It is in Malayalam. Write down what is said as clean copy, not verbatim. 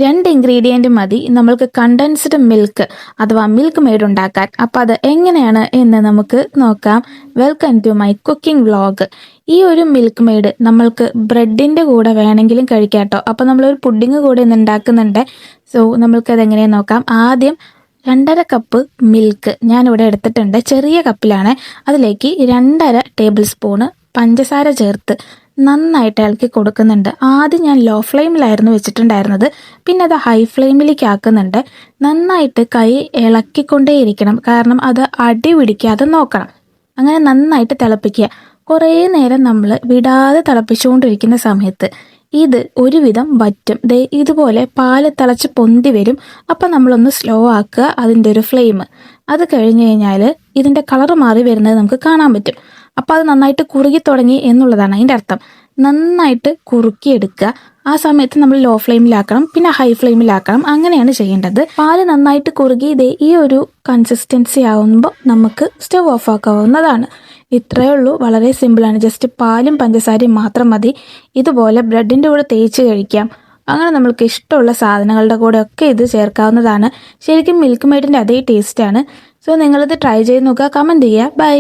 2 ഇൻഗ്രീഡിയൻറ്റ് മതി നമ്മൾക്ക് കണ്ടൻസ്ഡ് മിൽക്ക് അഥവാ മിൽക്ക് മെയ്ഡ് ഉണ്ടാക്കാൻ. അപ്പോൾ അത് എങ്ങനെയാണ് എന്ന് നമുക്ക് നോക്കാം. Welcome to my cooking vlog. ഈ ഒരു മിൽക്ക് മെയ്ഡ് നമ്മൾക്ക് ബ്രെഡിൻ്റെ കൂടെ വേണമെങ്കിലും കഴിക്കാം കേട്ടോ. അപ്പോൾ നമ്മളൊരു പുഡിങ് കൂടെ ഇന്ന് ഉണ്ടാക്കുന്നുണ്ട്. സോ നമ്മൾക്കത് എങ്ങനെയാണെന്ന് നോക്കാം. ആദ്യം 2.5 കപ്പ് മിൽക്ക് ഞാനിവിടെ എടുത്തിട്ടുണ്ട്. ചെറിയ കപ്പിലാണ്. അതിലേക്ക് 2.5 ടേബിൾ സ്പൂണ് പഞ്ചസാര ചേർത്ത് നന്നായിട്ട് ഇളക്കി കൊടുക്കുന്നുണ്ട്. ആദ്യം ഞാൻ ലോ ഫ്ലെയിമിലായിരുന്നു വെച്ചിട്ടുണ്ടായിരുന്നത്. പിന്നെ അത് ഹൈ ഫ്ലെയിമിലേക്ക് ആക്കുന്നുണ്ട്. നന്നായിട്ട് കൈ ഇളക്കിക്കൊണ്ടേയിരിക്കണം, കാരണം അത് അടി പിടിക്കാതെ നോക്കണം. അങ്ങനെ നന്നായിട്ട് തിളപ്പിക്കുക. കുറേ നേരം നമ്മൾ വിടാതെ തിളപ്പിച്ചുകൊണ്ടിരിക്കുന്ന സമയത്ത് ഇത് ഒരുവിധം വറ്റും. ഇതുപോലെ പാല് തിളച്ച് പൊന്തി വരും. അപ്പം നമ്മളൊന്ന് സ്ലോ ആക്കുക അതിൻ്റെ ഒരു ഫ്ലെയിം. അത് കഴിഞ്ഞ് കഴിഞ്ഞാൽ ഇതിൻ്റെ കളർ മാറി വരുന്നത് നമുക്ക് കാണാൻ പറ്റും. അപ്പോൾ അത് നന്നായിട്ട് കുറുകി തുടങ്ങി എന്നുള്ളതാണ് അതിൻ്റെ അർത്ഥം. നന്നായിട്ട് കുറുക്കിയെടുക്കുക. ആ സമയത്ത് നമ്മൾ ലോ ഫ്ലെയിമിലാക്കണം, പിന്നെ ഹൈ ഫ്ലെയിമിലാക്കണം. അങ്ങനെയാണ് ചെയ്യേണ്ടത്. പാല് നന്നായിട്ട് കുറുകി ഈ ഒരു കൺസിസ്റ്റൻസി ആവുമ്പോൾ നമുക്ക് സ്റ്റവ് ഓഫ് ആക്കാവുന്നതാണ്. ഇത്രയേ ഉള്ളൂ, വളരെ സിമ്പിളാണ്. ജസ്റ്റ് പാലും പഞ്ചസാരയും മാത്രം മതി. ഇതുപോലെ ബ്രെഡിൻ്റെ കൂടെ തേച്ച് കഴിക്കാം. അങ്ങനെ നമ്മൾക്ക് ഇഷ്ടമുള്ള സാധനങ്ങളുടെ കൂടെ ഒക്കെ ഇത് ചേർക്കാവുന്നതാണ്. ശരിക്കും മിൽക്ക് മെയ്ഡിൻ്റെ അതേ ടേസ്റ്റാണ്. സോ നിങ്ങളിത് ട്രൈ ചെയ്ത് നോക്കുക. കമൻറ്റ് ചെയ്യുക. ബൈ.